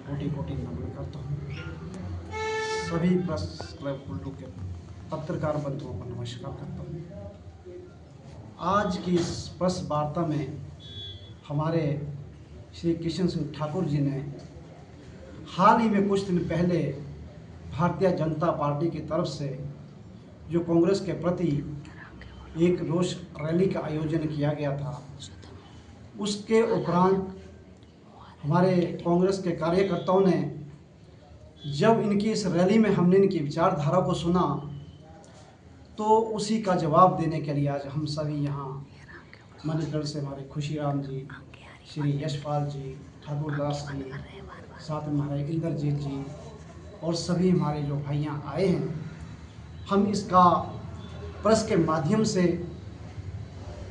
कोटि कोटि नमन करता हूँ। सभी प्रेस क्लब कुल्लू के पत्रकार बंधुओं को नमस्कार करता हूँ। आज की इस प्रेस वार्ता में हमारे श्री किशन सिंह ठाकुर जी ने हाल ही में कुछ दिन पहले भारतीय जनता पार्टी की तरफ से जो कांग्रेस के प्रति एक रोष रैली का आयोजन किया गया था, उसके उपरांत हमारे कांग्रेस के कार्यकर्ताओं ने जब इनकी इस रैली में हमने इनकी विचारधारा को सुना तो उसी का जवाब देने के लिए आज हम सभी यहाँ मणिगढ़ से हमारे खुशीराम जी, श्री यशपाल जी, ठाकुर दास जी, साथ में हमारे इंद्रजीत जी और सभी हमारे जो भाइयाँ आए हैं, हम इसका प्रेस के माध्यम से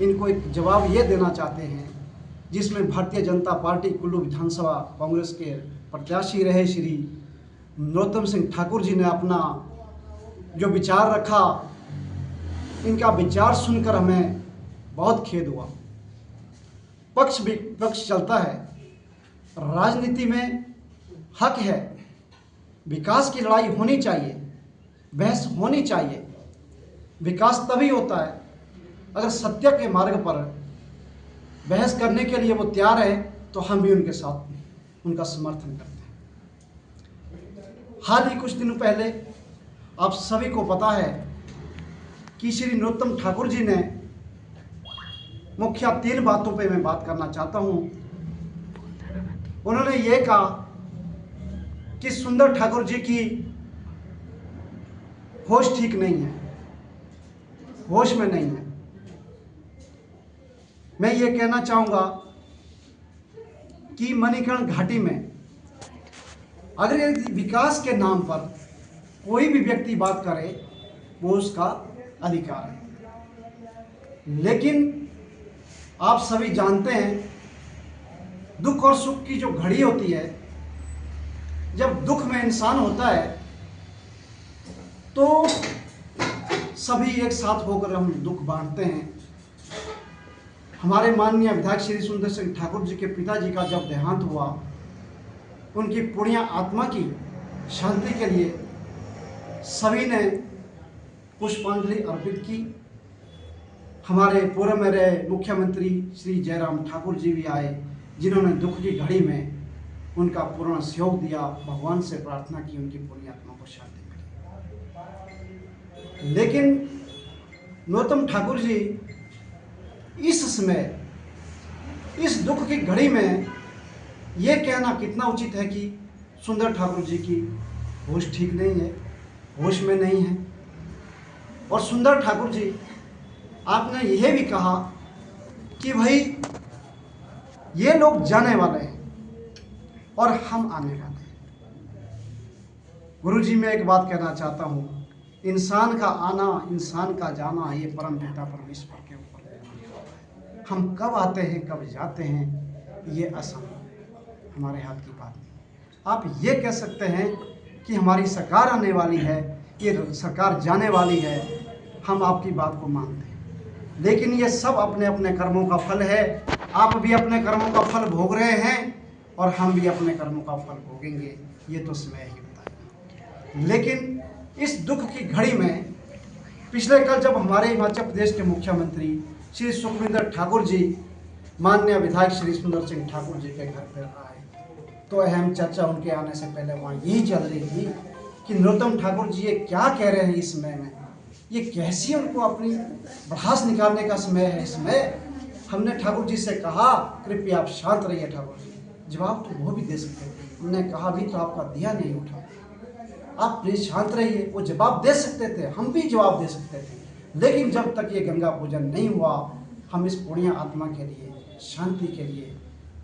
इनको एक जवाब ये देना चाहते हैं जिसमें भारतीय जनता पार्टी कुल्लू विधानसभा कांग्रेस के प्रत्याशी रहे श्री नरोत्तम सिंह ठाकुर जी ने अपना जो विचार रखा, इनका विचार सुनकर हमें बहुत खेद हुआ। पक्ष विपक्ष चलता है, राजनीति में हक है, विकास की लड़ाई होनी चाहिए, बहस होनी चाहिए। विकास तभी होता है अगर सत्य के मार्ग पर बहस करने के लिए वो तैयार है, तो हम भी उनके साथ उनका समर्थन करते हैं। हाल ही कुछ दिनों पहले आप सभी को पता है कि श्री नरोत्तम ठाकुर जी ने मुख्य 3 बातों पे मैं बात करना चाहता हूँ। उन्होंने ये कहा कि सुंदर ठाकुर जी की होश ठीक नहीं है, होश में नहीं है। मैं ये कहना चाहूँगा कि मणिकर्ण घाटी में अगर विकास के नाम पर कोई भी व्यक्ति बात करे वो उसका अधिकार है, लेकिन आप सभी जानते हैं दुख और सुख की जो घड़ी होती है, जब दुख में इंसान होता है तो सभी एक साथ होकर हम दुख बांटते हैं। हमारे माननीय विधायक श्री सुंदर सिंह ठाकुर जी के पिताजी का जब देहांत हुआ, उनकी पुण्य आत्मा की शांति के लिए सभी ने पुष्पांजलि अर्पित की। हमारे पूर्व में रहे मुख्यमंत्री श्री जयराम ठाकुर जी भी आए, जिन्होंने दुख की घड़ी में उनका पूर्ण सहयोग दिया, भगवान से प्रार्थना की उनकी पुण्य आत्मा को शांति मिले। लेकिन नरोत्तम ठाकुर जी इस समय इस दुख की घड़ी में ये कहना कितना उचित है कि सुंदर ठाकुर जी की होश ठीक नहीं है, होश में नहीं है। और सुंदर ठाकुर जी, आपने यह भी कहा कि भाई ये लोग जाने वाले हैं और हम आने वाले हैं। गुरुजी, मैं एक बात कहना चाहता हूँ, इंसान का आना, इंसान का जाना ये परम पिता परमेश्वर के ऊपर है। हम कब आते हैं कब जाते हैं ये असंभव, हमारे हाथ की बात नहीं। आप ये कह सकते हैं कि हमारी सरकार आने वाली है, ये सरकार जाने वाली है, हम आपकी बात को मानते हैं, लेकिन ये सब अपने अपने कर्मों का फल है। आप भी अपने कर्मों का फल भोग रहे हैं और हम भी अपने कर्मों का फल भोगेंगे, ये तो समय ही बताएगा। लेकिन इस दुख की घड़ी में पिछले कल जब हमारे हिमाचल प्रदेश के मुख्यमंत्री श्री सुखविंदर ठाकुर जी माननीय विधायक श्री सुंदर सिंह ठाकुर जी के घर पर आए, तो अहम चर्चा उनके आने से पहले वहाँ यही चल रही थी कि नरोत्तम ठाकुर जी ये क्या कह रहे हैं इस समय में, ये कैसी उनको अपनी भड़ास निकालने का समय है। इसमें हमने ठाकुर जी से कहा कृपया आप शांत रहिए ठाकुर जी, जवाब तो वो भी दे सकते थे। उन्होंने कहा भी तो आपका दिया नहीं उठा, आप प्लीज शांत रहिए। वो जवाब दे सकते थे, हम भी जवाब दे सकते थे, लेकिन जब तक ये गंगा पूजन नहीं हुआ, हम इस पुण्य आत्मा के लिए, शांति के लिए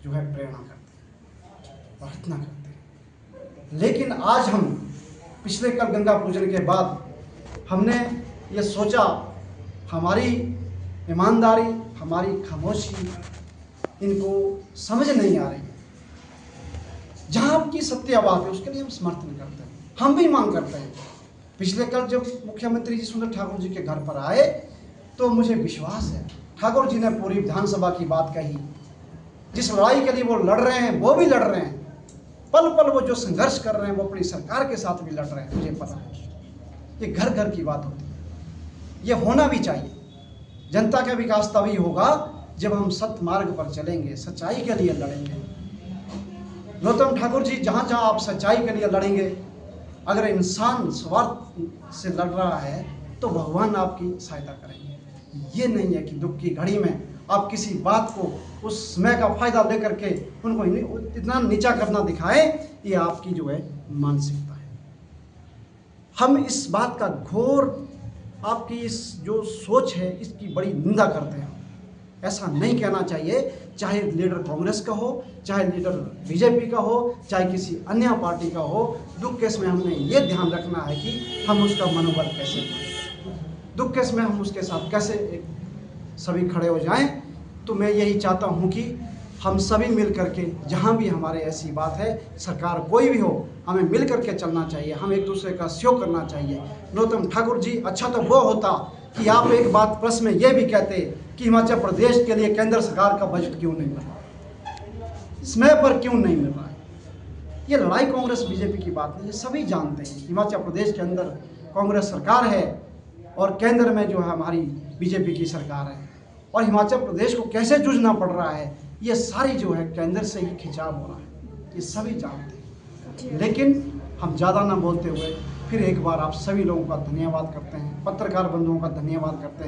जो है प्रेरणा करते हैं, प्रार्थना करते हैं। लेकिन आज हम पिछले कल गंगा पूजन के बाद हमने ये सोचा, हमारी ईमानदारी, हमारी खामोशी इनको समझ नहीं आ रही है। जहाँ आपकी सत्य बात है उसके लिए हम समर्थन करते हैं, हम भी मांग करते हैं। पिछले कल जब मुख्यमंत्री जी सुंदर ठाकुर जी के घर पर आए तो मुझे विश्वास है ठाकुर जी ने पूरी विधानसभा की बात कही। जिस लड़ाई के लिए वो लड़ रहे हैं वो भी लड़ रहे हैं, पल पल वो जो संघर्ष कर रहे हैं वो अपनी सरकार के साथ भी लड़ रहे हैं, मुझे पता है। ये घर घर की बात होती है, ये होना भी चाहिए। जनता का विकास तभी होगा जब हम सत्य मार्ग पर चलेंगे, सच्चाई के लिए लड़ेंगे। गौतम ठाकुर जी, जहाँ जहाँ आप सच्चाई के लिए लड़ेंगे, अगर इंसान स्वार्थ से लड़ रहा है तो भगवान आपकी सहायता करेंगे। ये नहीं है कि दुख की घड़ी में आप किसी बात को उस समय का फायदा लेकर के उनको इतना नीचा करना दिखाए, ये आपकी जो है मानसिकता है। हम इस बात का घोर, आपकी इस जो सोच है इसकी बड़ी निंदा करते हैं। ऐसा नहीं कहना चाहिए, चाहे लीडर कांग्रेस का हो, चाहे लीडर बीजेपी का हो, चाहे किसी अन्य पार्टी का हो। दुख के समय हमने ये ध्यान रखना है कि हम उसका मनोबल कैसे करें, दुख के समय हम उसके साथ कैसे सभी खड़े हो जाएं। तो मैं यही चाहता हूं कि हम सभी मिल करके, जहां भी हमारे ऐसी बात है, सरकार कोई भी हो, हमें मिल करके चलना चाहिए, हम एक दूसरे का सहयोग करना चाहिए। गौतम ठाकुर जी, अच्छा तो वो होता कि आप एक बात प्रेस में ये भी कहते कि हिमाचल प्रदेश के लिए केंद्र सरकार का बजट क्यों नहीं मिल रहा, समय पर क्यों नहीं मिल रहा है। ये लड़ाई कांग्रेस बीजेपी की बात नहीं, ये सभी जानते हैं हिमाचल प्रदेश के अंदर कांग्रेस सरकार है और केंद्र में जो है हमारी बीजेपी की सरकार है, और हिमाचल प्रदेश को कैसे जूझना पड़ रहा है, ये सारी जो है केंद्र से ही खिंचाव हो रहा है, ये सभी जानते हैं। लेकिन हम ज़्यादा ना बोलते हुए फिर एक बार आप सभी लोगों का धन्यवाद करते हैं, पत्रकार बंधुओं का धन्यवाद करते हैं।